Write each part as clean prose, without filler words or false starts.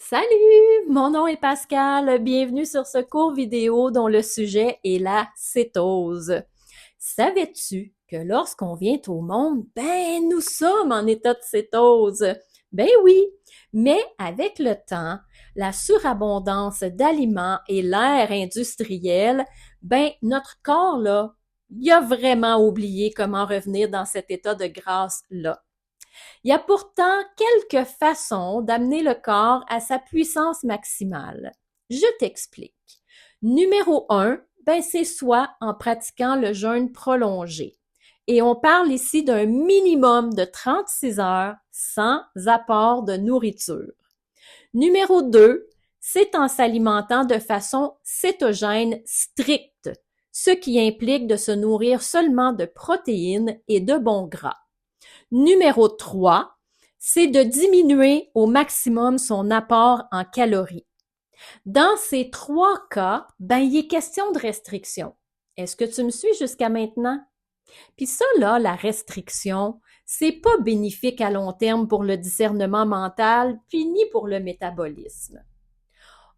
Salut, mon nom est Pascal. Bienvenue sur ce court vidéo dont le sujet est la cétose. Savais-tu que lorsqu'on vient au monde, nous sommes en état de cétose? Ben oui, mais avec le temps, la surabondance d'aliments et l'ère industrielle, notre corps là, il a vraiment oublié comment revenir dans cet état de grâce-là. Il y a pourtant quelques façons d'amener le corps à sa puissance maximale. Je t'explique. Numéro 1, c'est soit en pratiquant le jeûne prolongé. Et on parle ici d'un minimum de 36 heures sans apport de nourriture. Numéro 2, c'est en s'alimentant de façon cétogène stricte, ce qui implique de se nourrir seulement de protéines et de bons gras. Numéro 3, c'est de diminuer au maximum son apport en calories. Dans ces trois cas, il est question de restriction. Est-ce que tu me suis jusqu'à maintenant? Puis ça, là, la restriction, c'est pas bénéfique à long terme pour le discernement mental, puis ni pour le métabolisme.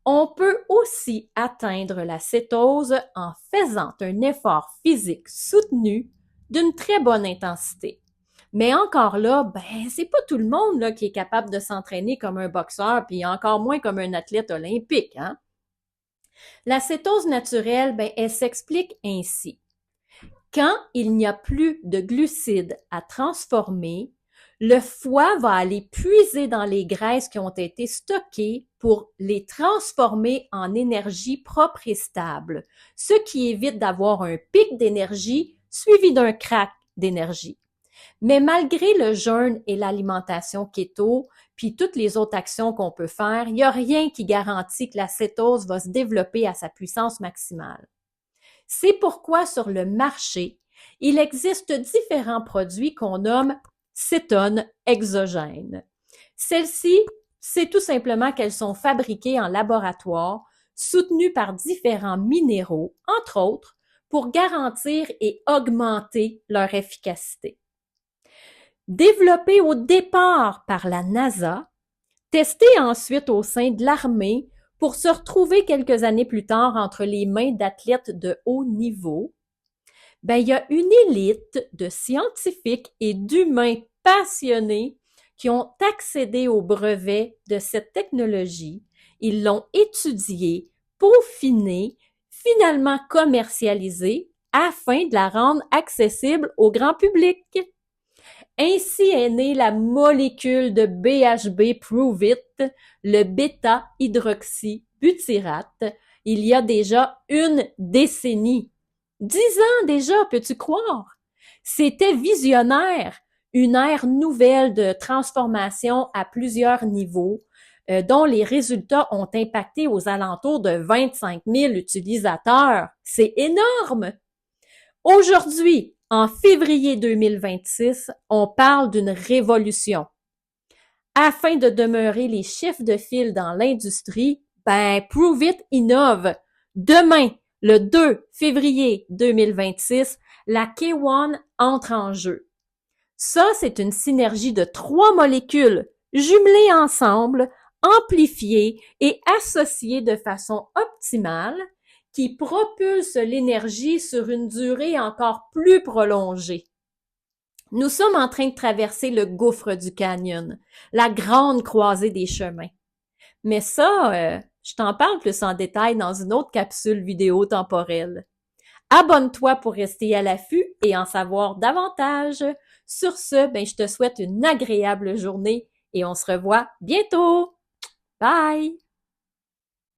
On peut aussi atteindre la cétose en faisant un effort physique soutenu d'une très bonne intensité. Mais encore là, c'est pas tout le monde là, qui est capable de s'entraîner comme un boxeur, puis encore moins comme un athlète olympique, hein? La cétose naturelle, elle s'explique ainsi. Quand il n'y a plus de glucides à transformer, le foie va aller puiser dans les graisses qui ont été stockées pour les transformer en énergie propre et stable, ce qui évite d'avoir un pic d'énergie suivi d'un crack d'énergie. Mais malgré le jeûne et l'alimentation keto, puis toutes les autres actions qu'on peut faire, il n'y a rien qui garantit que la cétose va se développer à sa puissance maximale. C'est pourquoi sur le marché, il existe différents produits qu'on nomme cétones exogènes. Celles-ci, c'est tout simplement qu'elles sont fabriquées en laboratoire, soutenues par différents minéraux, entre autres, pour garantir et augmenter leur efficacité. Développées au départ par la NASA, testées ensuite au sein de l'armée pour se retrouver quelques années plus tard entre les mains d'athlètes de haut niveau, il y a une élite de scientifiques et d'humains passionnés qui ont accédé au brevet de cette technologie. Ils l'ont étudiée, peaufinée, finalement commercialisée afin de la rendre accessible au grand public. Ainsi est née la molécule de BHB Prove-It, le bêta-hydroxybutyrate, il y a déjà une décennie. 10 ans déjà, peux-tu croire? C'était visionnaire, une ère nouvelle de transformation à plusieurs niveaux, dont les résultats ont impacté aux alentours de 25 000 utilisateurs. C'est énorme! Aujourd'hui, en février 2026, on parle d'une révolution. Afin de demeurer les chefs de file dans l'industrie, Prove-It innove. Demain, le 2 février 2026, la K1 entre en jeu. Ça, c'est une synergie de 3 molécules jumelées ensemble, amplifiées et associées de façon optimale qui propulse l'énergie sur une durée encore plus prolongée. Nous sommes en train de traverser le gouffre du canyon, la grande croisée des chemins. Mais ça, je t'en parle plus en détail dans une autre capsule vidéo temporelle. Abonne-toi pour rester à l'affût et en savoir davantage. Sur ce, je te souhaite une agréable journée et on se revoit bientôt. Bye!